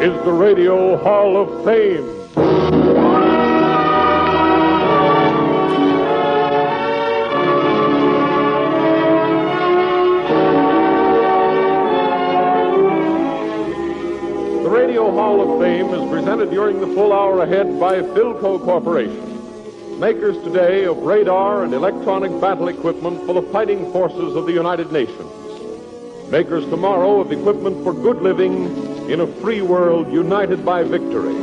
is the Radio Hall of Fame. The Radio Hall of Fame is presented during the full hour ahead by Philco Corporation, makers today of radar and electronic battle equipment for the fighting forces of the United Nations. Makers tomorrow of equipment for good living in a free world united by victory.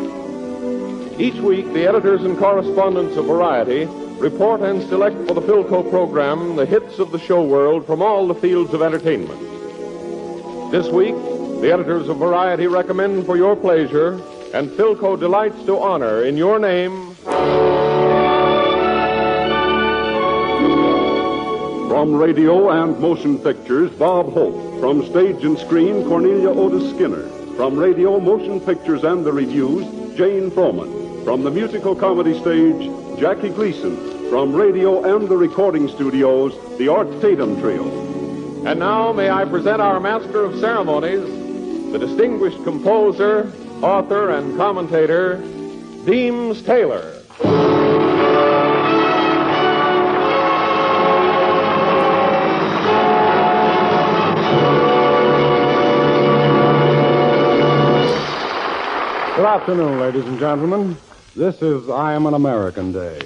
Each week, the editors and correspondents of Variety report and select for the Philco program the hits of the show world from all the fields of entertainment. This week, the editors of Variety recommend for your pleasure, and Philco delights to honor in your name... From radio and motion pictures, Bob Hope. From stage and screen, Cornelia Otis Skinner. From radio, motion pictures, and the reviews, Jane Froman. From the musical comedy stage, Jackie Gleason. From radio and the recording studios, the Art Tatum Trio. And now may I present our master of ceremonies, the distinguished composer, author, and commentator, Deems Taylor. Good afternoon, ladies and gentlemen. This is I Am an American Day.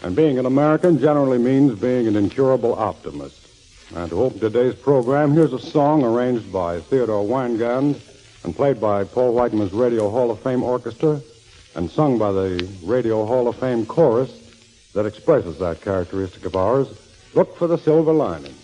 And being an American generally means being an incurable optimist. And to open today's program, here's a song arranged by Theodore Weingand and played by Paul Whiteman's Radio Hall of Fame Orchestra and sung by the Radio Hall of Fame Chorus that expresses that characteristic of ours. Look for the silver lining.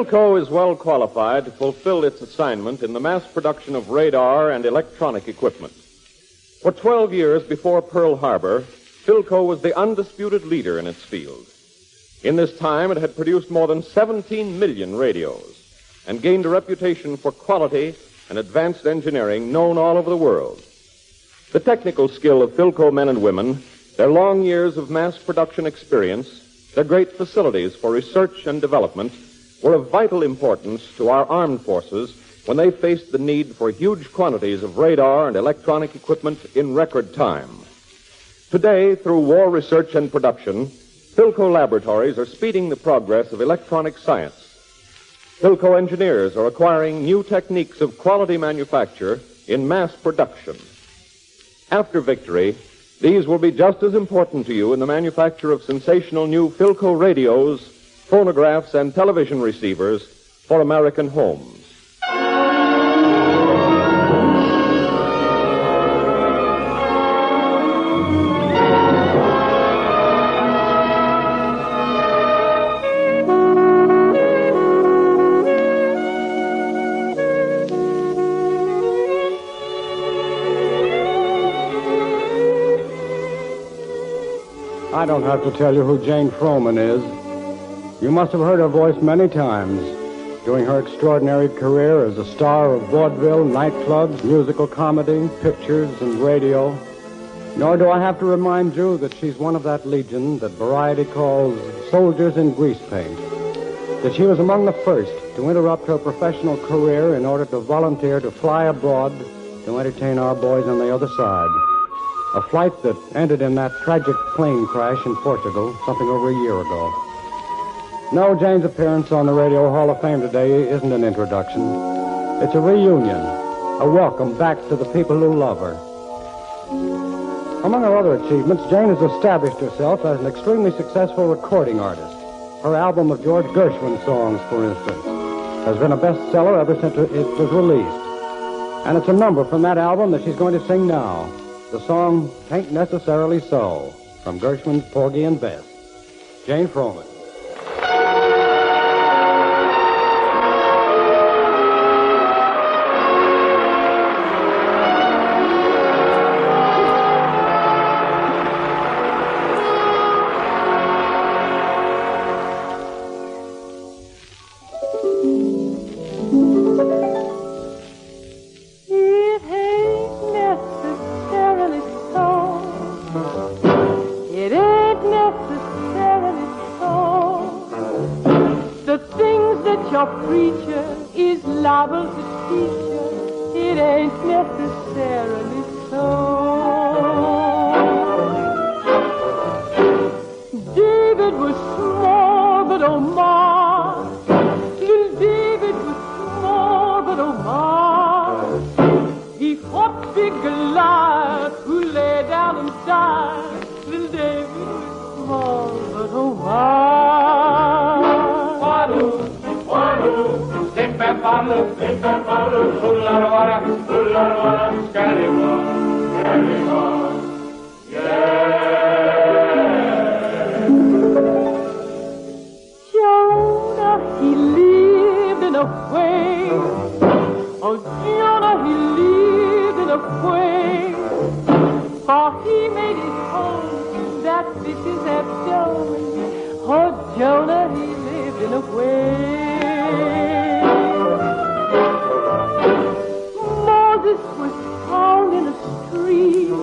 Philco is well qualified to fulfill its assignment in the mass production of radar and electronic equipment. For 12 years before Pearl Harbor, Philco was the undisputed leader in its field. In this time, it had produced more than 17 million radios and gained a reputation for quality and advanced engineering known all over the world. The technical skill of Philco men and women, their long years of mass production experience, their great facilities for research and development were of vital importance to our armed forces when they faced the need for huge quantities of radar and electronic equipment in record time. Today, through war research and production, Philco laboratories are speeding the progress of electronic science. Philco engineers are acquiring new techniques of quality manufacture in mass production. After victory, these will be just as important to you in the manufacture of sensational new Philco radios, phonographs, and television receivers for American homes. I don't have to tell you who Jane Froman is. You must have heard her voice many times during her extraordinary career as a star of vaudeville, nightclubs, musical comedy, pictures, and radio. Nor do I have to remind you that she's one of that legion that Variety calls soldiers in grease paint. That she was among the first to interrupt her professional career in order to volunteer to fly abroad to entertain our boys on the other side. A flight that ended in that tragic plane crash in Portugal something over a year ago. No, Jane's appearance on the Radio Hall of Fame today isn't an introduction. It's a reunion, a welcome back to the people who love her. Among her other achievements, Jane has established herself as an extremely successful recording artist. Her album of George Gershwin songs, for instance, has been a bestseller ever since it was released. And it's a number from that album that she's going to sing now. The song, "Tain't Necessarily So," from Gershwin's Porgy and Bess. Jane Froman. Your preacher is liable to teach you it ain't necessarily so. David was small, but oh my, little David was small, but oh my, he fought big Goliath who lay down and died. Little David was small, but oh my. Slip and bottle, whole lot of water, scallywag, yeah. Jonah, he lived in a way. Oh, Jonah, he lived in a way. For he made his home that fishes have done. Oh, Jonah, he lived in a way. Moses was found in a stream.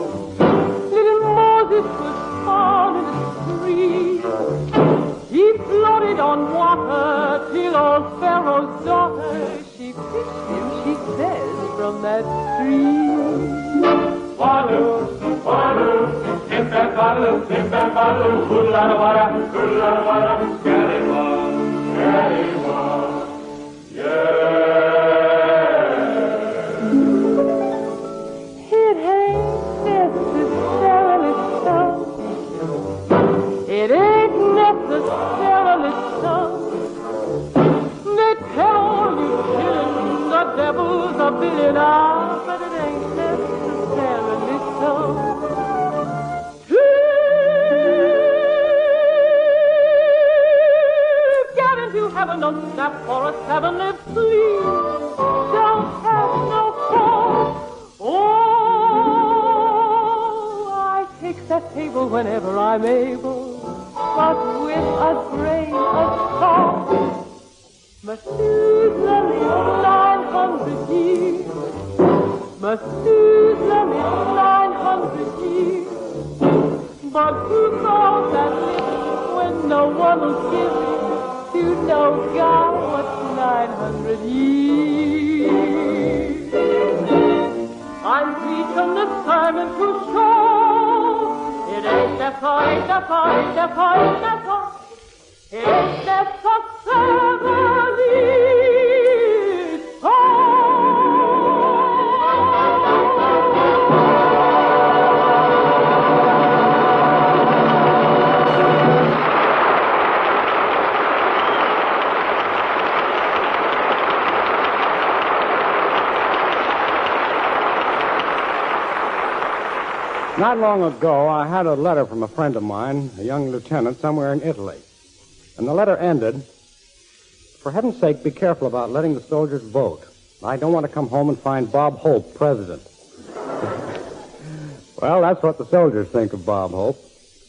Little Moses was found in a stream. He floated on water till old Pharaoh's daughter, she fished him, she says, from that stream. Water, dip and bottle, good lot of water, scallywag, yeah. It ain't necessarily so. It ain't necessarily so. They tell all you children the devil's a billionaire, but it ain't necessarily so. To get into heaven, no no sap for a seven-leaf sleeve. Don't have no fault. Oh, I fix that table whenever I'm able, but with a grain of salt. Methuselah lived 900 years. Methuselah lived 900 years. But who knows that living when no one will give me to no God what's 900 years? I'm preaching the sermon to show it ain't that far, ain't that far, ain't that far, ain't that far. It ain't that far, Not long ago, I had a letter from a friend of mine, a young lieutenant somewhere in Italy. And the letter ended, "For heaven's sake, be careful about letting the soldiers vote. I don't want to come home and find Bob Hope president." Well, that's what the soldiers think of Bob Hope.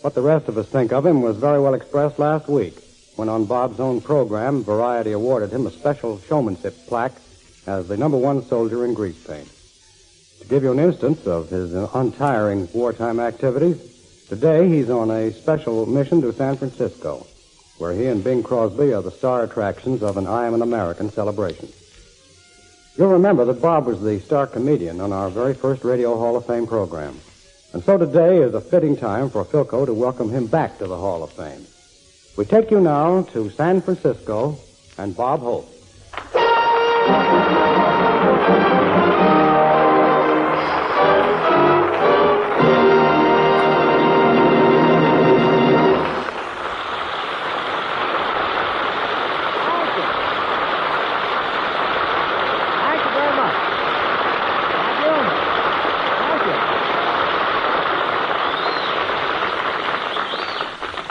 What the rest of us think of him was very well expressed last week, when on Bob's own program, Variety awarded him a special showmanship plaque as the #1 soldier in grease paint. To give you an instance of his untiring wartime activities, today he's on a special mission to San Francisco, where he and Bing Crosby are the star attractions of an I Am an American celebration. You'll remember that Bob was the star comedian on our very first Radio Hall of Fame program. And so today is a fitting time for Philco to welcome him back to the Hall of Fame. We take you now to San Francisco and Bob Hope.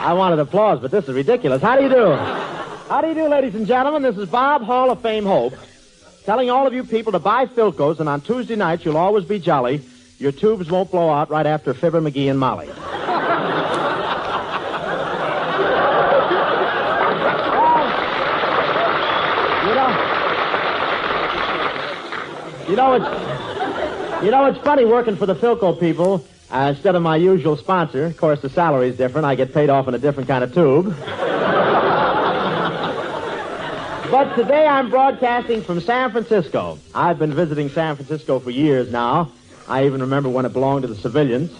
I wanted applause, but this is ridiculous. How do you do? How do you do, ladies and gentlemen? This is Bob, Hall of Fame Hope, telling all of you people to buy Philcos, and on Tuesday nights you'll always be jolly. Your tubes won't blow out right after Fibber, McGee, and Molly. You know, it's funny working for the Philco people. Instead of my usual sponsor, of course, the salary's different. I get paid off in a different kind of tube. But today I'm broadcasting from San Francisco. I've been visiting San Francisco for years now. I even remember when it belonged to the civilians.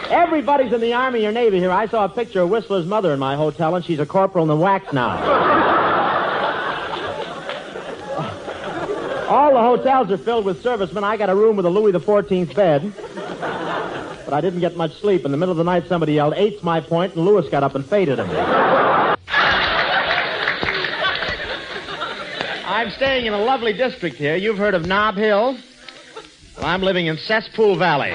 Everybody's in the Army or Navy here. I saw a picture of Whistler's mother in my hotel, and she's a corporal in the wax now. All the hotels are filled with servicemen. I got a room with a Louis XIV bed. But I didn't get much sleep. In the middle of the night, somebody yelled, "Eight's my point," and Lewis got up and faded him. I'm staying in a lovely district here. You've heard of Nob Hill? Well, I'm living in Cesspool Valley.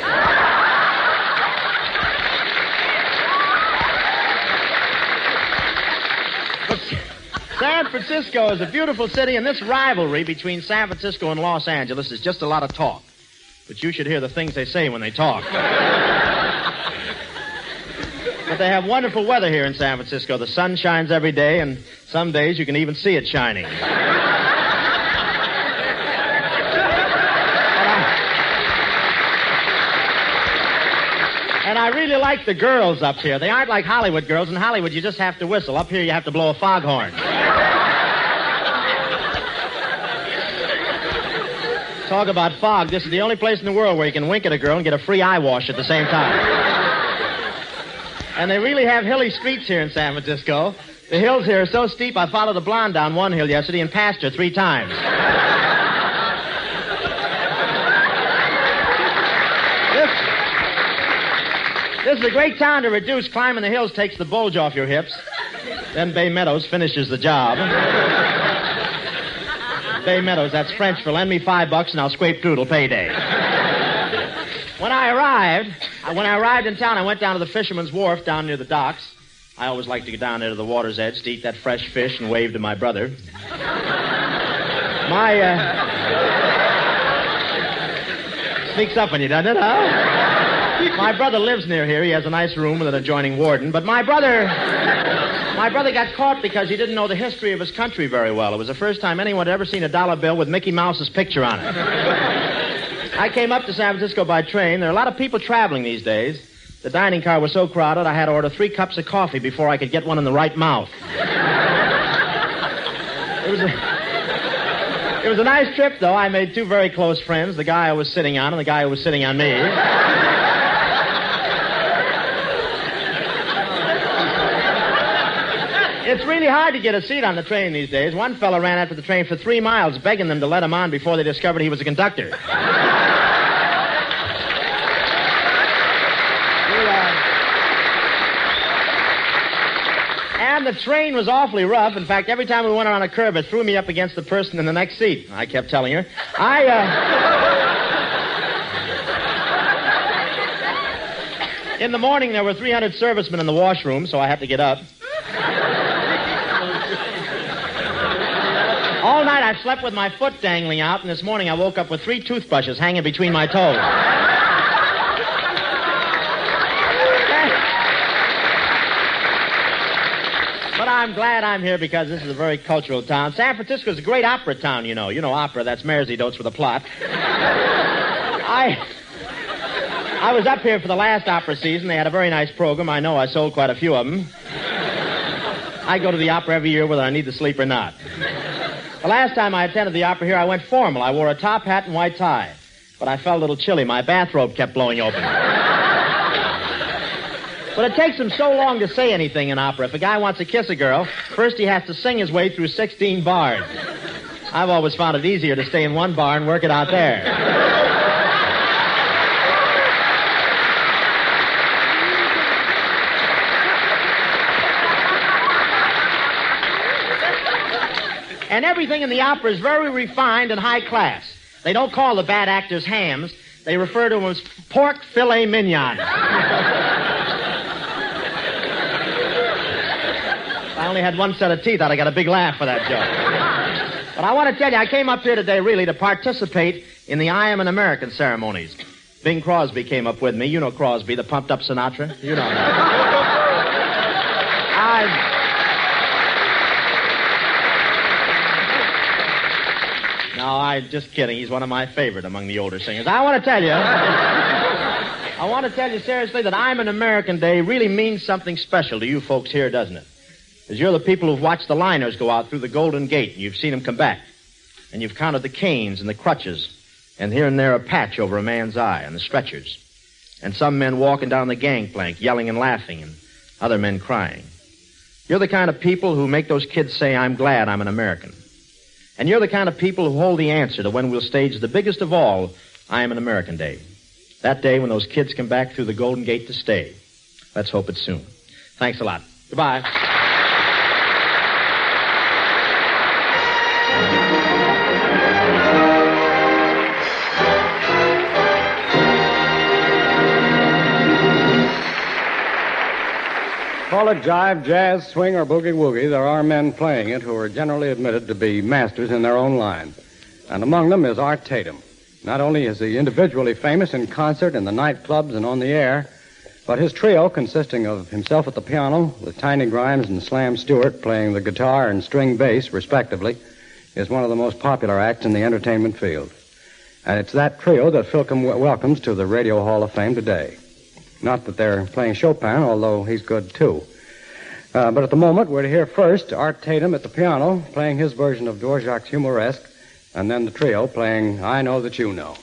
San Francisco is a beautiful city, and this rivalry between San Francisco and Los Angeles is just a lot of talk. But you should hear the things they say when they talk. But they have wonderful weather here in San Francisco. The sun shines every day, and some days you can even see it shining. And I really like the girls up here. They aren't like Hollywood girls. In Hollywood, you just have to whistle. Up here, you have to blow a foghorn. Talk about fog. This is the only place in the world where you can wink at a girl and get a free eye wash at the same time. And they really have hilly streets here in San Francisco. The hills here are so steep, I followed a blonde down one hill yesterday and passed her 3 times. This is a great town to reduce. Climbing the hills takes the bulge off your hips. Then Bay Meadows finishes the job. Bay Meadows, that's French for lend me $5 and I'll scrape doodle payday. When I arrived in town, I went down to the Fisherman's Wharf down near the docks. I always like to go down there to the water's edge to eat that fresh fish and wave to my brother. Sneaks up on you, doesn't it, huh? My brother lives near here. He has a nice room with an adjoining warden. But my brother got caught because he didn't know the history of his country very well. It was the first time anyone had ever seen a dollar bill with Mickey Mouse's picture on it. I came up to San Francisco by train. There are a lot of people traveling these days. The dining car was so crowded, I had to order 3 cups of coffee before I could get one in the right mouth. It was a nice trip, though. I made 2 very close friends, the guy I was sitting on and the guy who was sitting on me. It's really hard to get a seat on the train these days. One fella ran after the train for 3 miles, begging them to let him on before they discovered he was a conductor. And the train was awfully rough. In fact, every time we went around a curve, it threw me up against the person in the next seat. I kept telling her. In the morning, there were 300 servicemen in the washroom, so I had to get up. All night, I slept with my foot dangling out, and this morning I woke up with 3 toothbrushes hanging between my toes. But I'm glad I'm here because this is a very cultural town. San Francisco is a great opera town, you know. You know opera, that's Mersey Dotes with a plot. I was up here for the last opera season. They had a very nice program. I know I sold quite a few of them. I go to the opera every year whether I need to sleep or not. The last time I attended the opera here, I went formal. I wore a top hat and white tie. But I felt a little chilly. My bathrobe kept blowing open. But it takes him so long to say anything in opera. If a guy wants to kiss a girl, first he has to sing his way through 16 bars. I've always found it easier to stay in one bar and work it out there. And everything in the opera is very refined and high class. They don't call the bad actors hams. They refer to them as pork filet mignon. I only had 1 set of teeth. I'd got a big laugh for that joke. But I want to tell you, I came up here today really to participate in the I Am an American ceremonies. Bing Crosby came up with me. You know Crosby, the pumped-up Sinatra? You know that. No, I'm just kidding. He's one of my favorite among the older singers. I want to tell you seriously that I'm an American Day really means something special to you folks here, doesn't it? Because you're the people who've watched the liners go out through the Golden Gate, and you've seen them come back. And you've counted the canes and the crutches, and here and there a patch over a man's eye, and the stretchers. And some men walking down the gangplank, yelling and laughing, and other men crying. You're the kind of people who make those kids say, I'm glad I'm an American. And you're the kind of people who hold the answer to when we'll stage the biggest of all, I Am an American Day. That day when those kids come back through the Golden Gate to stay. Let's hope it's soon. Thanks a lot. Goodbye. Call it jive, jazz, swing, or boogie-woogie, there are men playing it who are generally admitted to be masters in their own line. And among them is Art Tatum. Not only is he individually famous in concert, in the nightclubs, and on the air, but his trio, consisting of himself at the piano, with Tiny Grimes and Slam Stewart playing the guitar and string bass, respectively, is one of the most popular acts in the entertainment field. And it's that trio that Philcom welcomes to the Radio Hall of Fame today. Not that they're playing Chopin, although he's good, too. But at the moment, we're to hear first Art Tatum at the piano, playing his version of Dvorak's Humoresque, and then the trio playing I Know That You Know.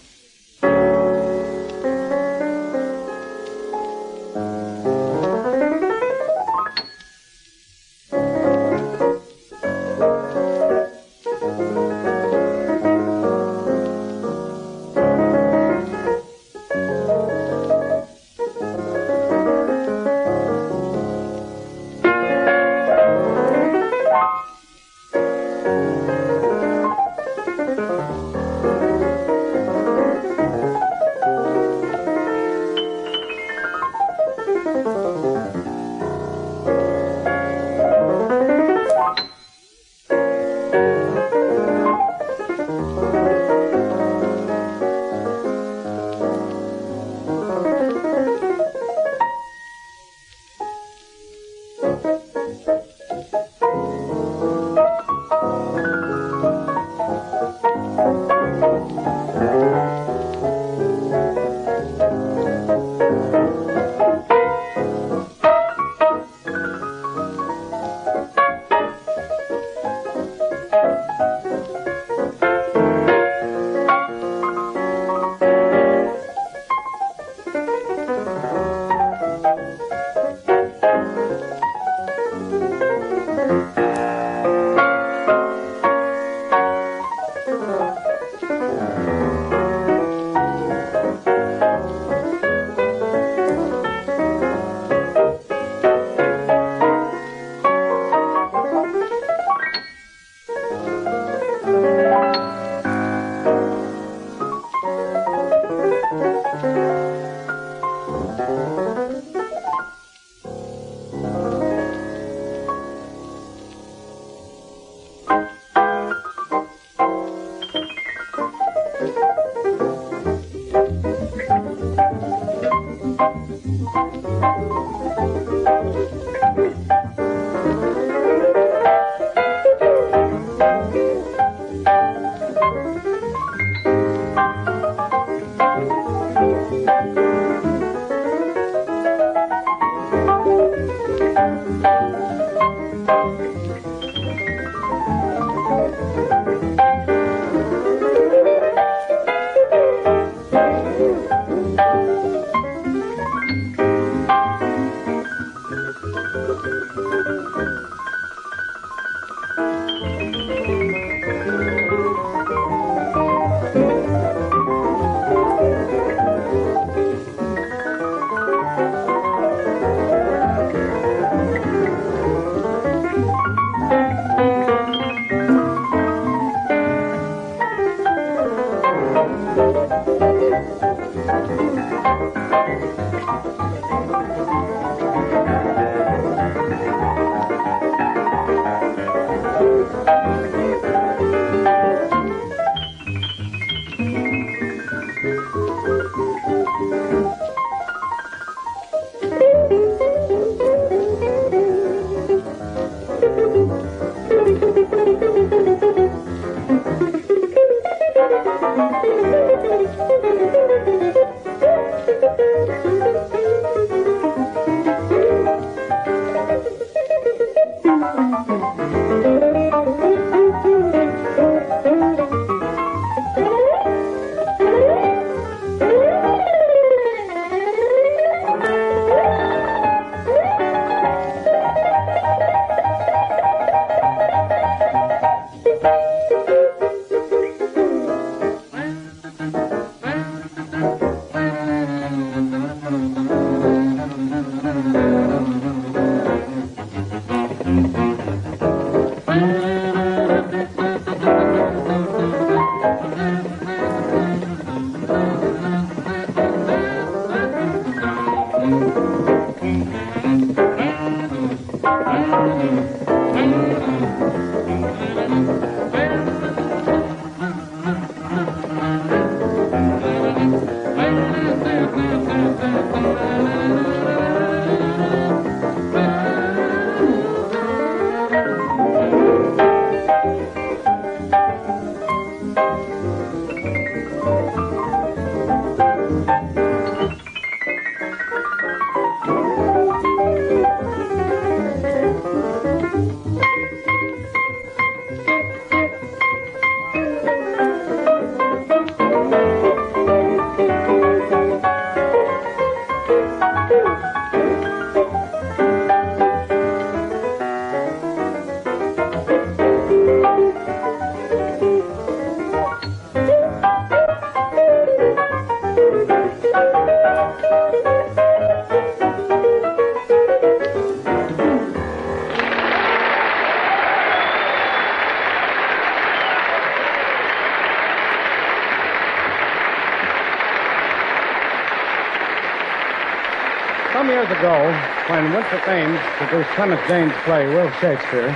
Some years ago, when Winthrop Ames produced Clement Jane's play, Will Shakespeare,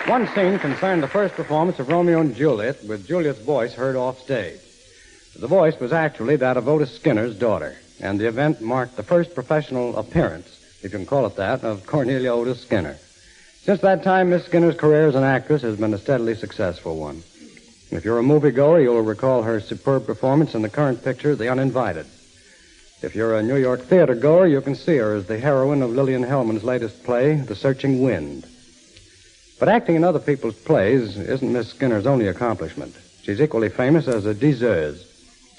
one scene concerned the first performance of Romeo and Juliet with Juliet's voice heard off stage. The voice was actually that of Otis Skinner's daughter, and the event marked the first professional appearance, if you can call it that, of Cornelia Otis Skinner. Since that time, Miss Skinner's career as an actress has been a steadily successful one. If you're a moviegoer, you'll recall her superb performance in the current picture, The Uninvited. If you're a New York theater goer, you can see her as the heroine of Lillian Hellman's latest play, The Searching Wind. But acting in other people's plays isn't Miss Skinner's only accomplishment. She's equally famous as a diseuse,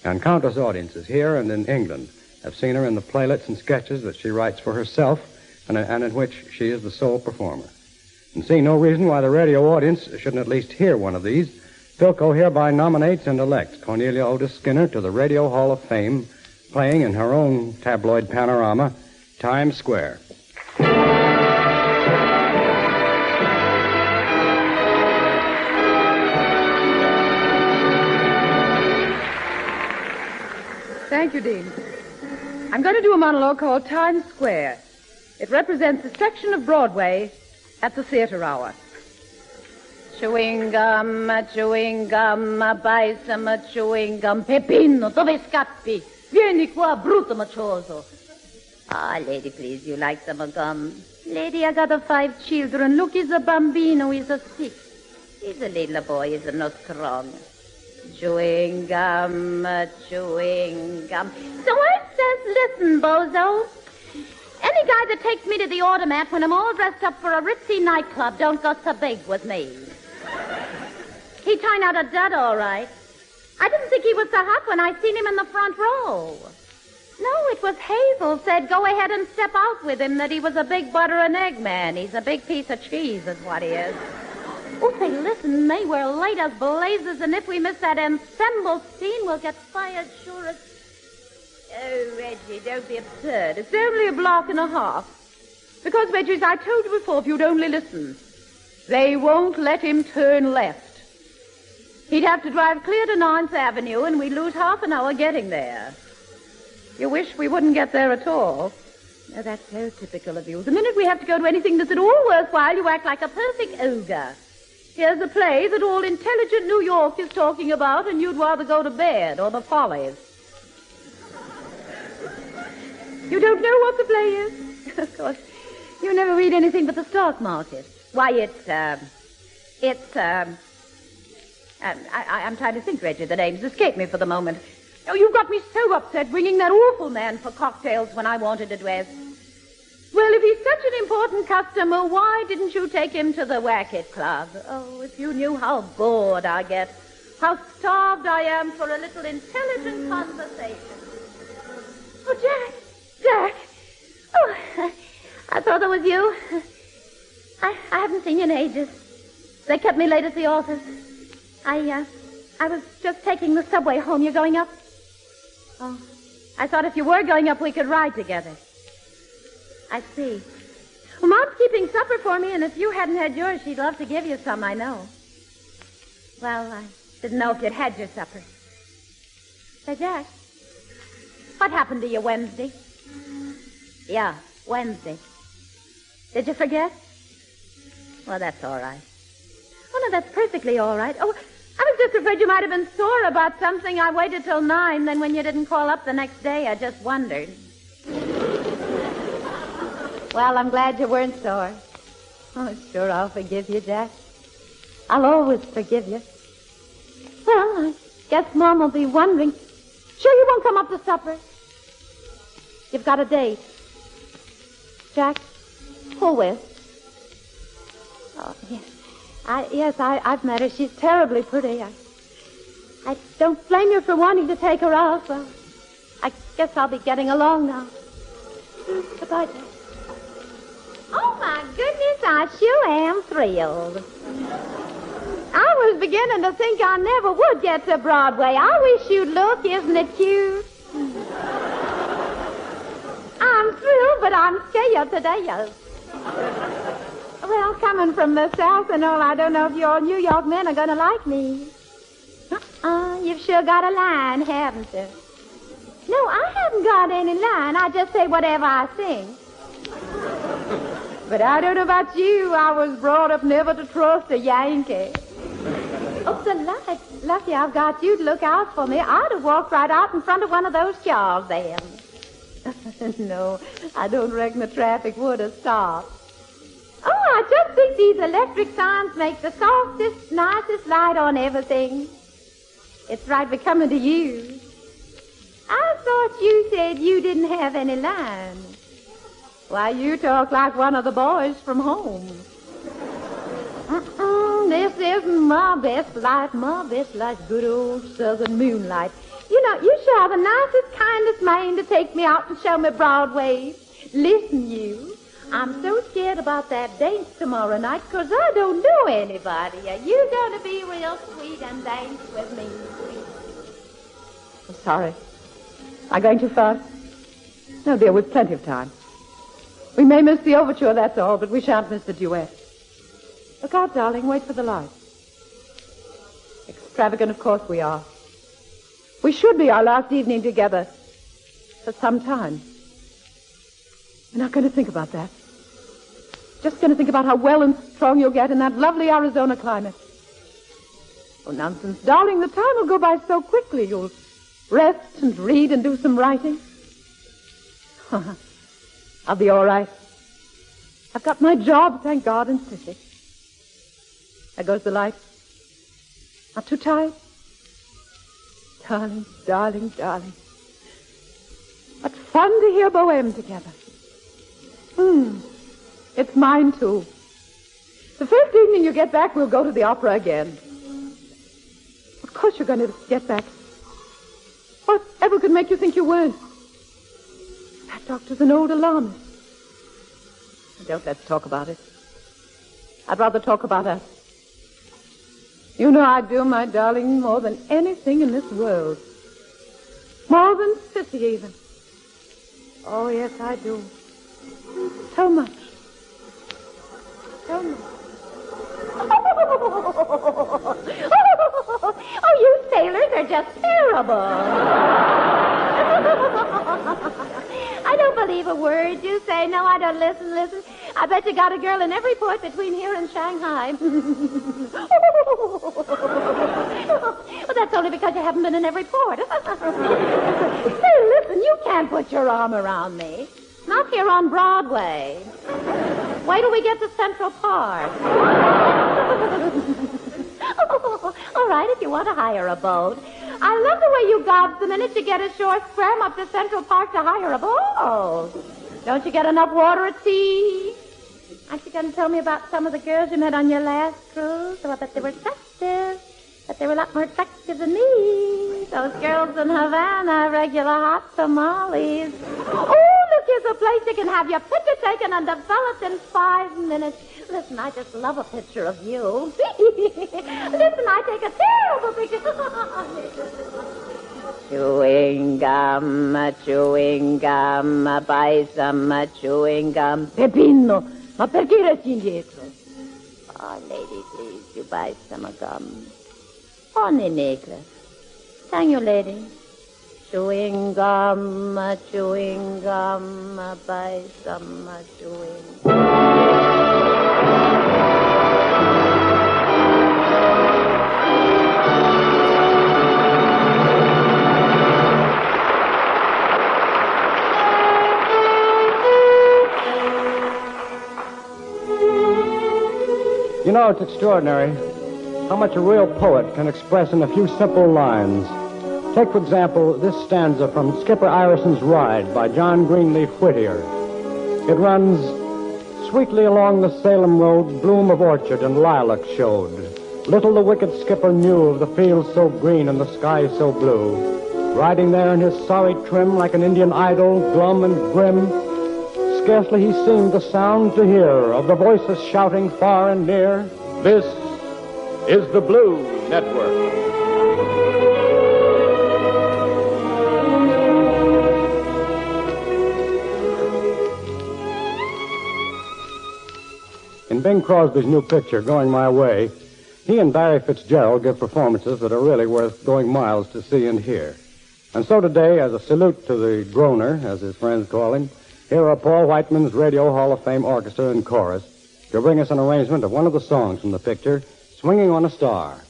and countless audiences here and in England have seen her in the playlets and sketches that she writes for herself and in which she is the sole performer. And seeing no reason why the radio audience shouldn't at least hear one of these, Philco hereby nominates and elects Cornelia Otis Skinner to the Radio Hall of Fame, playing in her own tabloid panorama, Times Square. Thank you, Dean. I'm going to do a monologue called Times Square. It represents a section of Broadway at the theater hour. Chewing gum, buy some chewing gum. Peppino, dove scappi? Vieni qua, brutto macioso. Ah, lady, please, you like some gum? Lady, I got 5 children. Look, he's a bambino, he's a 6. He's a little boy, he's not strong. Chewing gum. So I says, listen, bozo. Any guy that takes me to the automat when I'm all dressed up for a ritzy nightclub don't go so big with me. He turned out a dud, all right. I didn't think he was so hot when I seen him in the front row. No, it was Hazel said go ahead and step out with him, that he was a big butter and egg man. He's a big piece of cheese is what he is. Oh, say, listen, May, we're late as blazes, and if we miss that ensemble scene, we'll get fired sure as... Oh, Reggie, don't be absurd. It's only a block and a half. Because, Reggie, as I told you before, if you'd only listen, they won't let him turn left. He'd have to drive clear to 9th Avenue, and we'd lose half an hour getting there. You wish we wouldn't get there at all. Now, that's so typical of you. The minute we have to go to anything that's at all worthwhile, you act like a perfect ogre. Here's a play that all intelligent New York is talking about, and you'd rather go to bed, or The Follies. You don't know what the play is? Of course, you never read anything but the stock market. Why, I'm trying to think, Reggie. The names escape me for the moment. Oh, you got me so upset bringing that awful man for cocktails when I wanted a dress. Well, if he's such an important customer, why didn't you take him to the Wacket Club? Oh, if you knew how bored I get, how starved I am for a little intelligent conversation. Oh, Jack! Jack! Oh, I thought that was you. I haven't seen you in ages. They kept me late at the office. I was just taking the subway home. You're going up? Oh, I thought if you were going up, we could ride together. I see. Well, Mom's keeping supper for me, and if you hadn't had yours, she'd love to give you some, I know. Well, I didn't know if you'd had your supper. Say, Jack, what happened to you Wednesday? Yeah, Wednesday. Did you forget? Well, that's all right. Oh, no, that's perfectly all right. Oh, I was just afraid you might have been sore about something. I waited till 9, then when you didn't call up the next day, I just wondered. Well, I'm glad you weren't sore. Oh, sure, I'll forgive you, Jack. I'll always forgive you. Well, I guess Mom will be wondering. Sure you won't come up to supper? You've got a date. Jack, who with? Oh, yes. I've met her. She's terribly pretty. I don't blame you for wanting to take her out. Well, I guess I'll be getting along now. Goodbye, Jack. Oh, my goodness, I sure am thrilled. I was beginning to think I never would get to Broadway. I wish you'd look. Isn't it cute? I'm thrilled, but I'm scared today. Well, coming from the South and all, I don't know if your New York men are going to like me. You've sure got a line, haven't you? No, I haven't got any line. I just say whatever I think. But I don't know about you. I was brought up never to trust a Yankee. Oh, the lucky I've got you to look out for me. I'd have walked right out in front of one of those cars then. No, I don't reckon the traffic would have stopped. Oh, I just think these electric signs make the softest, nicest light on everything. It's right becoming to you. I thought you said you didn't have any line. Why, you talk like one of the boys from home. This isn't my best life. My best life's good old southern moonlight. You know, you sure are the nicest, kindest man to take me out and show me Broadway. Listen, you, I'm so scared about that dance tomorrow night because I don't know anybody. Are you going to be real sweet and dance with me? I'm sorry. Am I going too fast? No, dear, we've plenty of time. We may miss the overture, that's all, but we shan't miss the duet. Look out, darling. Wait for the light. Extravagant, of course we are. We should be our last evening together for some time. We're not going to think about that. Just going to think about how well and strong you'll get in that lovely Arizona climate. Oh, nonsense. Darling, the time will go by so quickly. You'll rest and read and do some writing. I'll be all right. I've got my job, thank God, in City. There goes the light. Not too tired? Darling, darling, darling. What fun to hear Bohème together. It's mine, too. The first evening you get back, we'll go to the opera again. Of course you're going to get back. Whatever could make you think you weren't? That doctor's an old alarmist. Don't let's talk about it. I'd rather talk about us. You know I do, my darling, more than anything in this world. More than Sissy, even. Oh, yes, I do. So much. So much. Oh, you sailors are just terrible. I don't believe a word you say. No, I don't listen. I bet you got a girl in every port between here and Shanghai. Well, that's only because you haven't been in every port. Hey, listen, you can't put your arm around me. Not here on Broadway. Wait till we get to Central Park. All right, if you want to hire a boat. I love the way you gobs the minute you get ashore, scram up to Central Park to hire a boat. Don't you get enough water at sea? Aren't you going to tell me about some of the girls you met on your last cruise? Oh, I bet they were attractive. But they were a lot more attractive than me. Those girls in Havana, regular hot tamales. Oh, look, here's a place you can have your picture taken and developed in 5 minutes. Listen, I just love a picture of you. Listen, I take a terrible picture. Chewing gum, buy some chewing gum. Peppino, ma perché resti indietro? Oh, lady, please, you buy some gum. Honey necklace. Thank you, lady. Chewing gum, buy some chewing gum. You know, it's extraordinary how much a real poet can express in a few simple lines. Take, for example, this stanza from Skipper Ireson's Ride by John Greenleaf Whittier. It runs, "Sweetly along the Salem road, bloom of orchard and lilac showed. Little the wicked skipper knew of the fields so green and the sky so blue. Riding there in his sorry trim like an Indian idol, glum and grim, scarcely he seemed the sound to hear of the voices shouting far and near." This is the Blue Network. In Bing Crosby's new picture, Going My Way, he and Barry Fitzgerald give performances that are really worth going miles to see and hear. And so today, as a salute to the groaner, as his friends call him, here are Paul Whiteman's Radio Hall of Fame Orchestra and Chorus to bring us an arrangement of one of the songs from the picture, Swinging on a Star.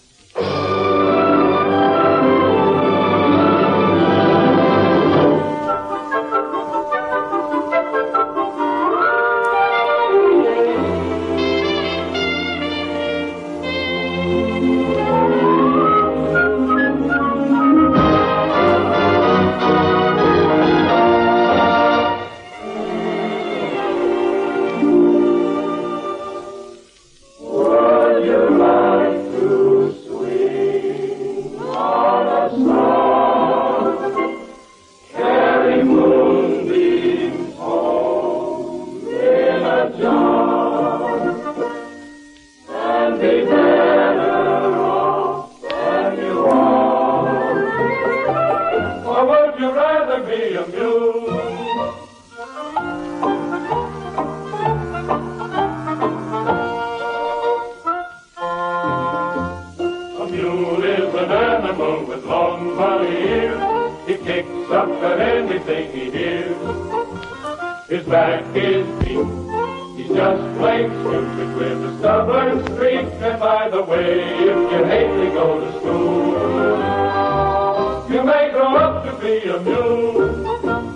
His back is beat. He's just plain stupid with a stubborn streak. And by the way, if you hate to go to school, you may grow up to be a mule.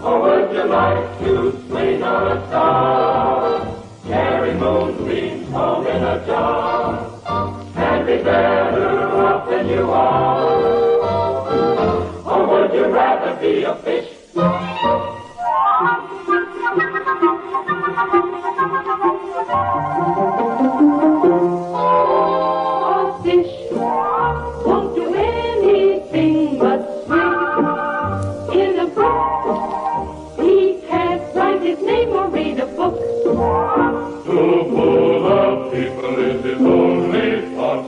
Or would you like to swing on a star? Carry moonbeams home in a jar and be better off than you are. Or would you rather be a fish? A fish won't do anything but swim in a brook. He can't write his name or read a book. To fool the people is his only thought.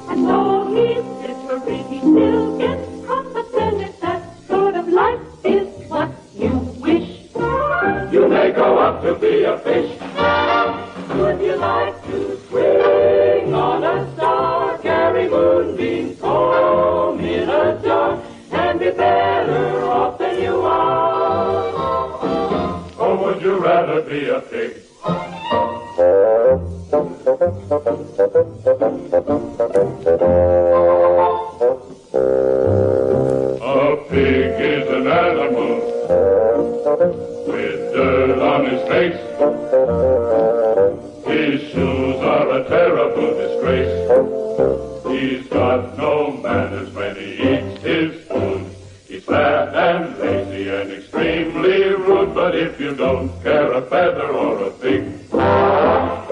And though he's different, he still gets caught. But then if that sort of life is what you wish, you may grow up to be a fish. would you like to swing on a star? Carry moonbeams home in a jar and be better off than you are. Or would you rather be a pig? A pig is an animal with dirt on his face. His shoes are a terrible disgrace. He's got no manners when he eats his food. fat and lazy and extremely rude. But if you don't care a feather or a fig,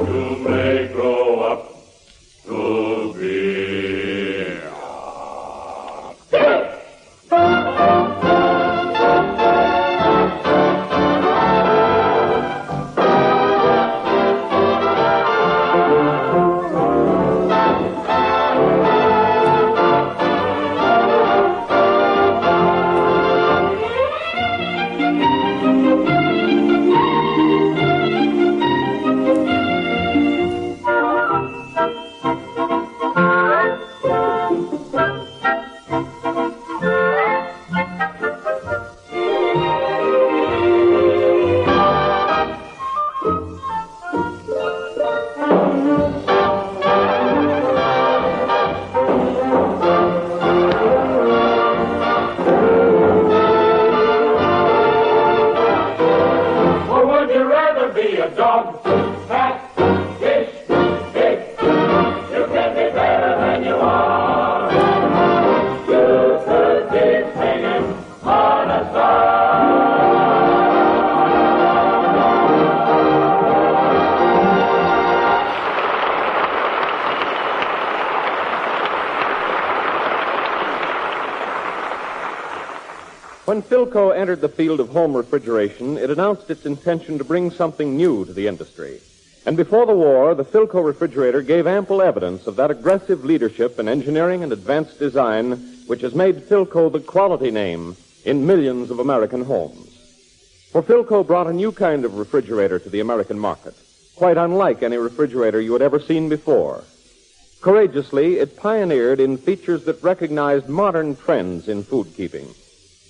you may grow up to be big. When Philco entered the field of home refrigeration, it announced its intention to bring something new to the industry. And before the war, the Philco refrigerator gave ample evidence of that aggressive leadership in engineering and advanced design which has made Philco the quality name in millions of American homes. For Philco brought a new kind of refrigerator to the American market, quite unlike any refrigerator you had ever seen before. Courageously, it pioneered in features that recognized modern trends in food keeping.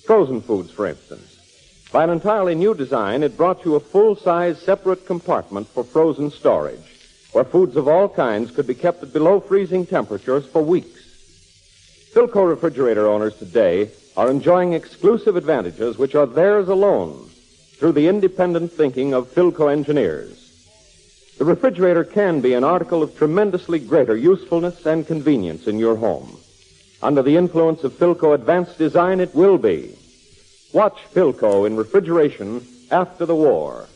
Frozen foods, for instance. By an entirely new design, it brought you a full-size separate compartment for frozen storage, where foods of all kinds could be kept at below freezing temperatures for weeks. Philco refrigerator owners today are enjoying exclusive advantages which are theirs alone through the independent thinking of Philco engineers. The refrigerator can be an article of tremendously greater usefulness and convenience in your home. Under the influence of Philco advanced design, it will be. Watch Philco in refrigeration after the war.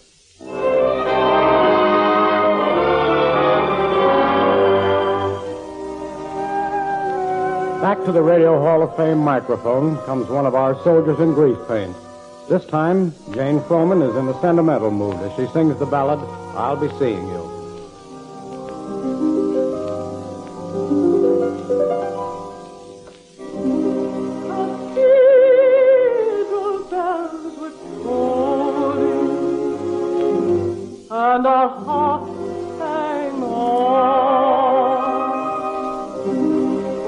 Back to the Radio Hall of Fame microphone comes one of our soldiers in grease paint. This time, Jane Froman is in a sentimental mood as she sings the ballad, I'll Be Seeing You. And our hearts sang on.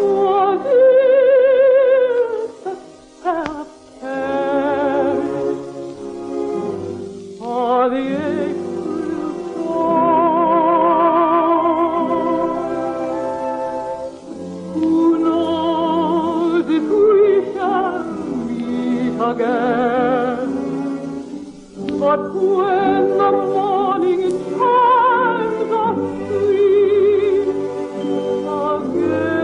Was it the spell of Paris, or the April dawn? Who knows if we shall meet again? But when the morning chimes are sweet again,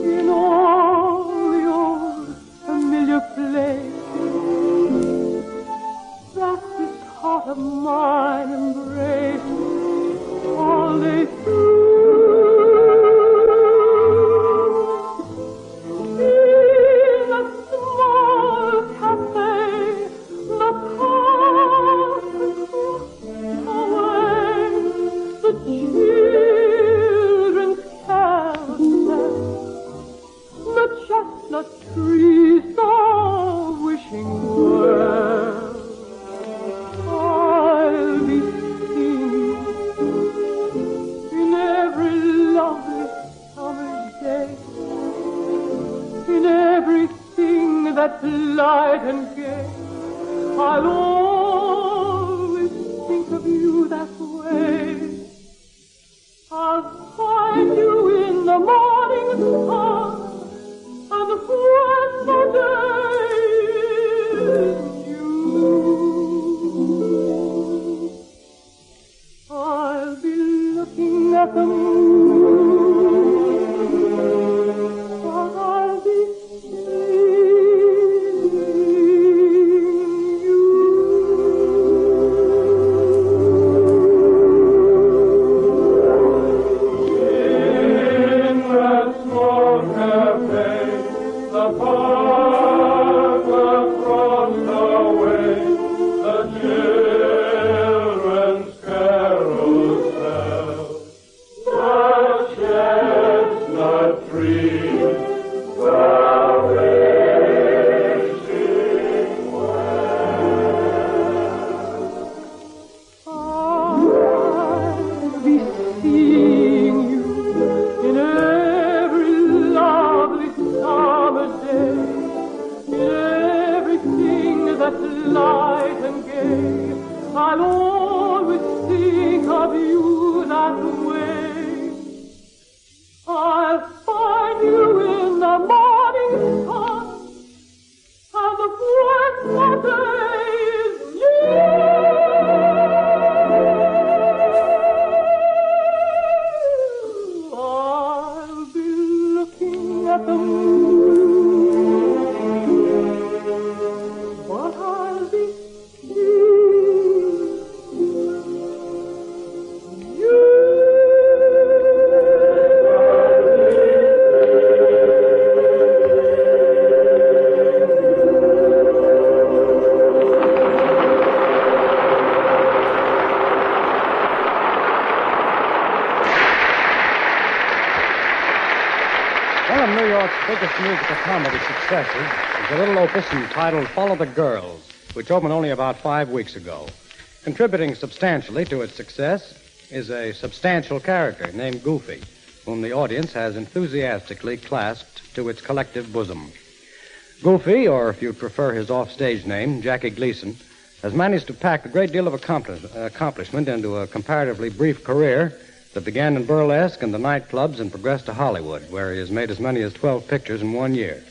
in all the old familiar places that this heart of mine embraces all day through. In at the moon, I'll be seeing you. In that small cafe, the park across the way, the children's carousel, the chestnut trees were wishing I'll be seeing you in every lovely summer day, in everything that's light and gay. I'll always think of you that way. I'll find you in the morning sun, and the first day is new. I'll be looking at the moon, but I'll be seeing you. One of New York's biggest musical comedy successes is a little opus entitled Follow the Girls, which opened only about 5 weeks ago. Contributing substantially to its success is a substantial character named Goofy, whom the audience has enthusiastically clasped to its collective bosom. Goofy, or if you prefer his off-stage name, Jackie Gleason, has managed to pack a great deal of accomplishment into a comparatively brief career that began in burlesque and the nightclubs and progressed to Hollywood, where he has made as many as 12 pictures in 1 year.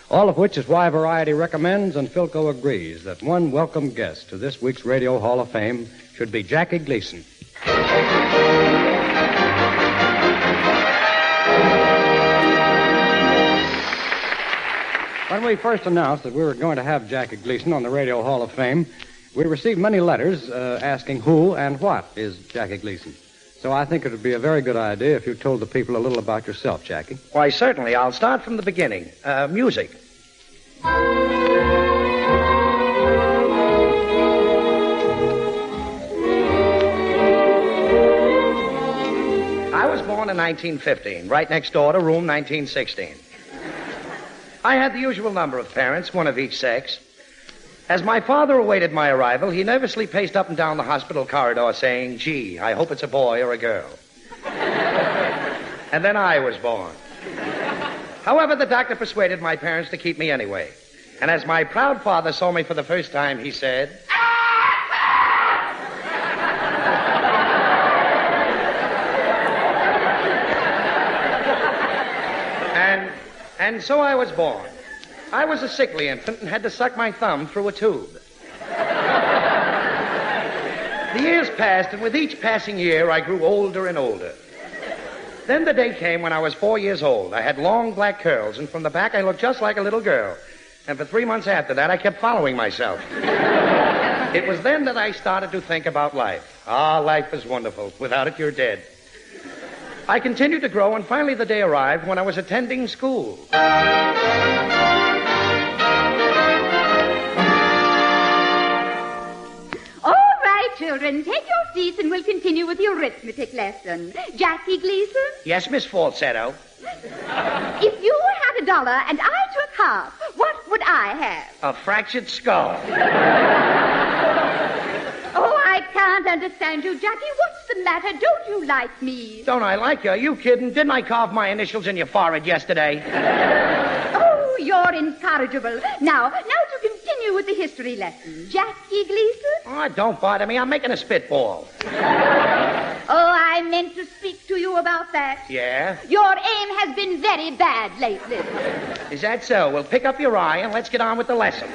All of which is why Variety recommends and Philco agrees that one welcome guest to this week's Radio Hall of Fame should be Jackie Gleason. When we first announced that we were going to have Jackie Gleason on the Radio Hall of Fame, we received many letters asking who and what is Jackie Gleason. So I think it would be a very good idea if you told the people a little about yourself, Jackie. Why, certainly. I'll start from the beginning. Music. I was born in 1915, right next door to room 1916. I had the usual number of parents, one of each sex. As my father awaited my arrival, he nervously paced up and down the hospital corridor saying, "Gee, I hope it's a boy or a girl." And then I was born. However, the doctor persuaded my parents to keep me anyway. And as my proud father saw me for the first time, he said, And so I was born. I was a sickly infant and had to suck my thumb through a tube. The years passed, and with each passing year, I grew older and older. Then the day came when I was 4 years old. I had long black curls, and from the back I looked just like a little girl. And for 3 months after that, I kept following myself. It was then that I started to think about life. Life is wonderful. Without it, you're dead. I continued to grow, and finally the day arrived when I was attending school. All right, children, take your seats and we'll continue with the arithmetic lesson. Jackie Gleason? Yes, Miss Falsetto. If you had $1 and I took half, what would I have? A fractured skull. Oh, I can't understand you, Jackie. What's the matter? Don't you like me? Don't I like you? Are you kidding? Didn't I carve my initials in your forehead yesterday? Oh, you're incorrigible. Now to continue with the history lesson. Jackie Gleason? Oh, don't bother me. I'm making a spitball. Oh, I meant to speak to you about that. Yeah? Your aim has been very bad lately. Is that so? Well, pick up your eye and let's get on with the lesson.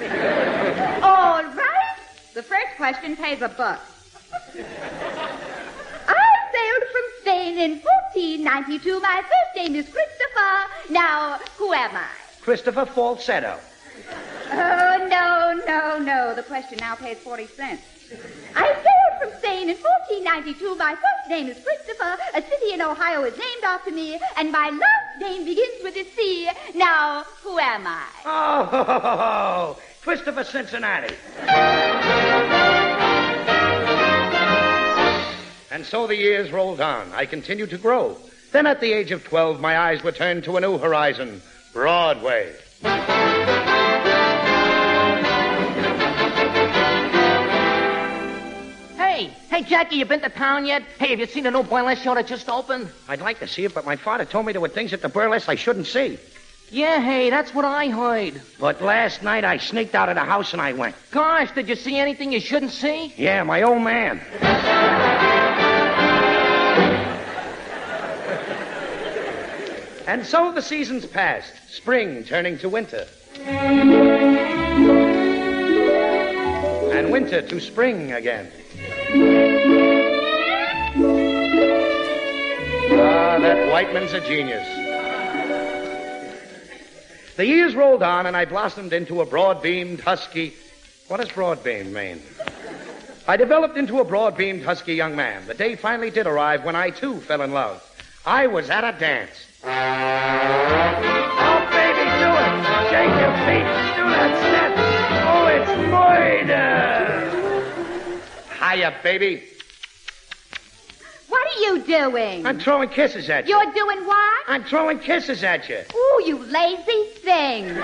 All right. The first question pays $1. I sailed from Spain in 1492. My first name is Christopher. Now, who am I? Christopher Falsetto. Oh, no. The question now pays 40 cents. I sailed from Spain in 1492. My first name is Christopher. A city in Ohio is named after me, and my last name begins with a C. Now, who am I? Oh, Christopher Cincinnati. And so the years rolled on. I continued to grow. Then at the age of 12, my eyes were turned to a new horizon, Broadway. Hey, Jackie, you been to town yet? Hey, have you seen the new burlesque show that just opened? I'd like to see it, but my father told me there were things at the burlesque I shouldn't see. Yeah, hey, that's what I heard. But last night I sneaked out of the house and I went. Gosh, did you see anything you shouldn't see? Yeah, my old man. And so the seasons passed, spring turning to winter. And winter to spring again. Ah, that Whiteman's a genius. The years rolled on, and I blossomed into a broad-beamed, husky... What does broad-beamed mean? I developed into a broad-beamed, husky young man. The day finally did arrive when I, too, fell in love. I was at a dance. Oh, baby, do it! Shake your feet! Do that step! Oh, it's murder! Hiya, baby. What are you doing? I'm throwing kisses at you. You're doing what? I'm throwing kisses at you. Ooh, you lazy thing.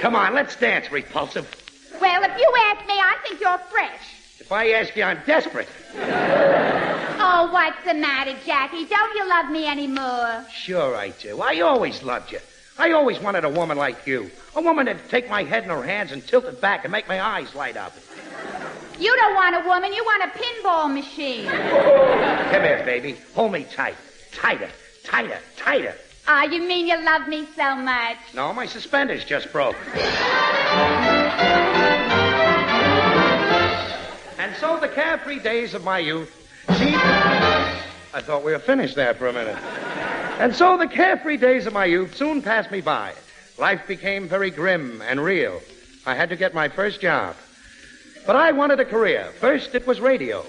Come on, let's dance, repulsive. Well, if you ask me, I think you're fresh. If I ask you, I'm desperate. Oh, what's the matter, Jackie? Don't you love me anymore? Sure I do. I always loved you. I always wanted a woman like you. A woman that'd take my head in her hands and tilt it back and make my eyes light up. You don't want a woman. You want a pinball machine. Come here, baby. Hold me tight. Tighter, tighter, tighter. Ah, you mean you love me so much? No, my suspenders just broke. And so the carefree days of my youth seemed... I thought we were finished there for a minute. And so the carefree days of my youth soon passed me by. Life became very grim and real. I had to get my first job. But I wanted a career. First, it was radio.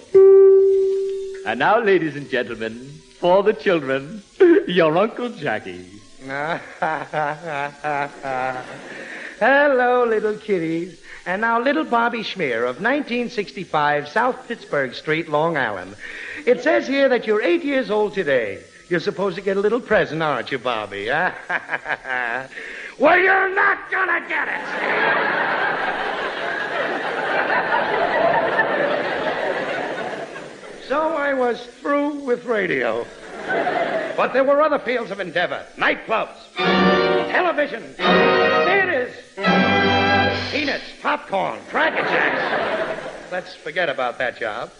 And now, ladies and gentlemen, for the children, your Uncle Jackie. Hello, little kiddies. And now, little Bobby Schmear of 1965 South Pittsburgh Street, Long Island. It says here that you're 8 years old today. You're supposed to get a little present, aren't you, Bobby? Well, you're not gonna get it. So I was through with radio. But there were other fields of endeavor. Nightclubs, television, theaters, peanuts, popcorn, Cracker Jacks. Let's forget about that job.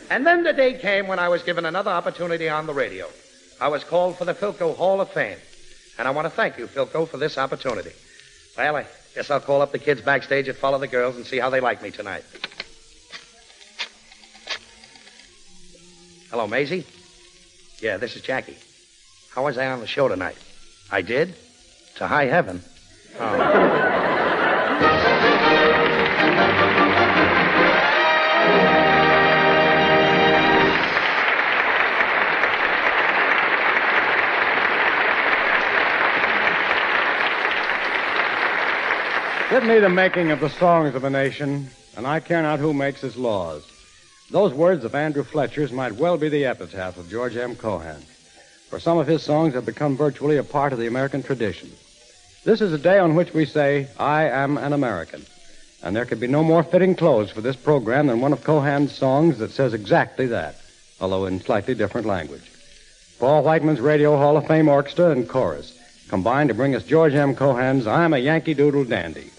And then the day came when I was given another opportunity on the radio. I was called for the Philco Hall of Fame. And I want to thank you, Philco, for this opportunity. Well, I guess I'll call up the kids backstage and follow the girls and see how they like me tonight. Hello, Maisie? Yeah, this is Jackie. How was I on the show tonight? I did? To high heaven. Oh. Give me the making of the songs of a nation, and I care not who makes its laws. Those words of Andrew Fletcher's might well be the epitaph of George M. Cohan, for some of his songs have become virtually a part of the American tradition. This is a day on which we say, I am an American, and there could be no more fitting close for this program than one of Cohan's songs that says exactly that, although in slightly different language. Paul Whiteman's Radio Hall of Fame Orchestra and Chorus combined to bring us George M. Cohan's I'm a Yankee Doodle Dandy.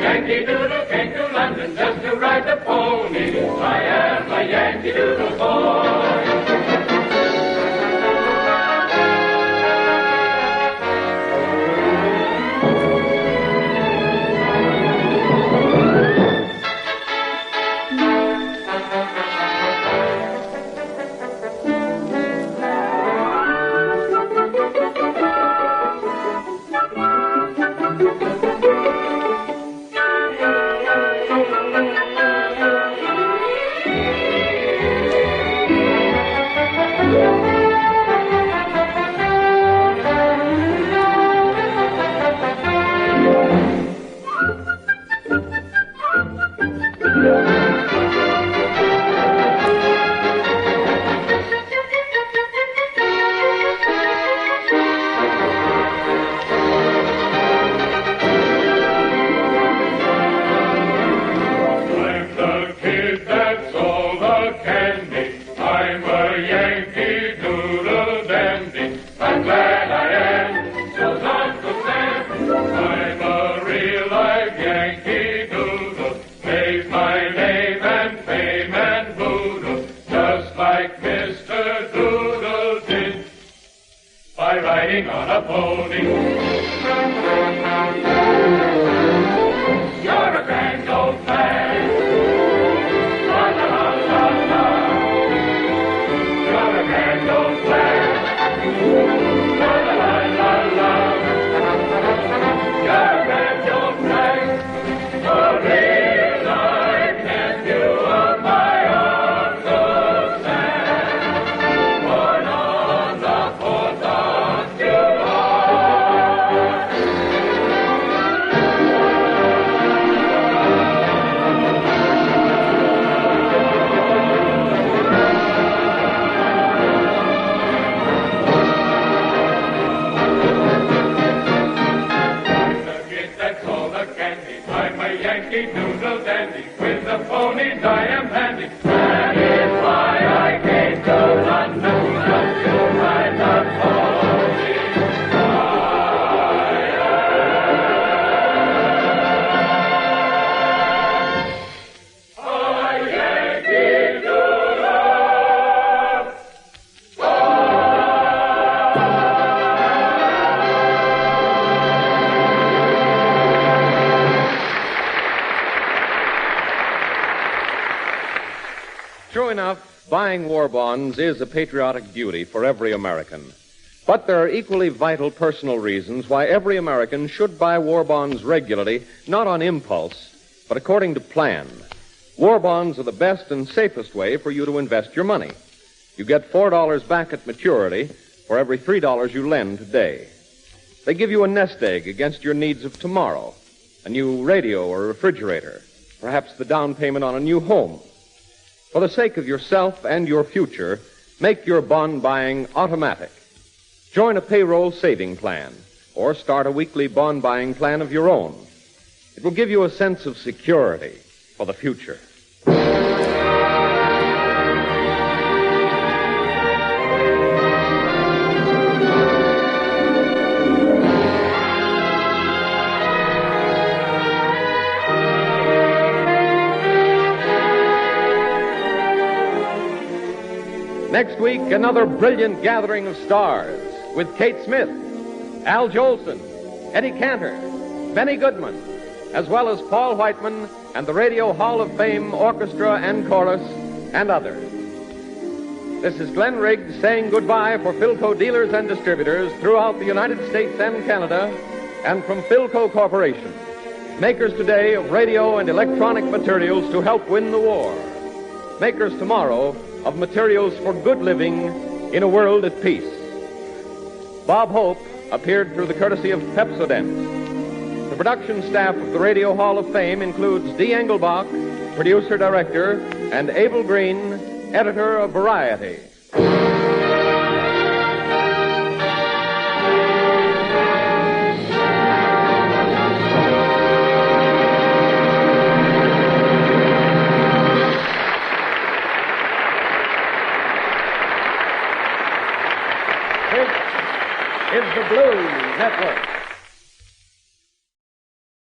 Yankee Doodle came to London just to ride the pony. I am a Yankee Doodle boy. Riding on a pony. You're a grand old man. La la la la la. You're a grand old man. La la la la la. You're a grand old man. A real life nephew of my Uncle Sam. Born on the 4th of Yankee Doodle dandy, with the ponies I am handy. That is why I came to London, just to ride the pony. A Yankee Doodle True enough, buying war bonds is a patriotic duty for every American. But there are equally vital personal reasons why every American should buy war bonds regularly, not on impulse, but according to plan. War bonds are the best and safest way for you to invest your money. You get $4 back at maturity for every $3 you lend today. They give you a nest egg against your needs of tomorrow, a new radio or refrigerator, perhaps the down payment on a new home. For the sake of yourself and your future, make your bond buying automatic. Join a payroll saving plan or start a weekly bond buying plan of your own. It will give you a sense of security for the future. Next week, another brilliant gathering of stars with Kate Smith, Al Jolson, Eddie Cantor, Benny Goodman, as well as Paul Whiteman and the Radio Hall of Fame Orchestra and Chorus and others. This is Glenn Riggs saying goodbye for Philco dealers and distributors throughout the United States and Canada, and from Philco Corporation, makers today of radio and electronic materials to help win the war. Makers tomorrow of materials for good living in a world at peace. Bob Hope appeared through the courtesy of Pepsodent. The production staff of the Radio Hall of Fame includes Dee Engelbach, producer-director, and Abel Green, editor of Variety. This is the Blues Network.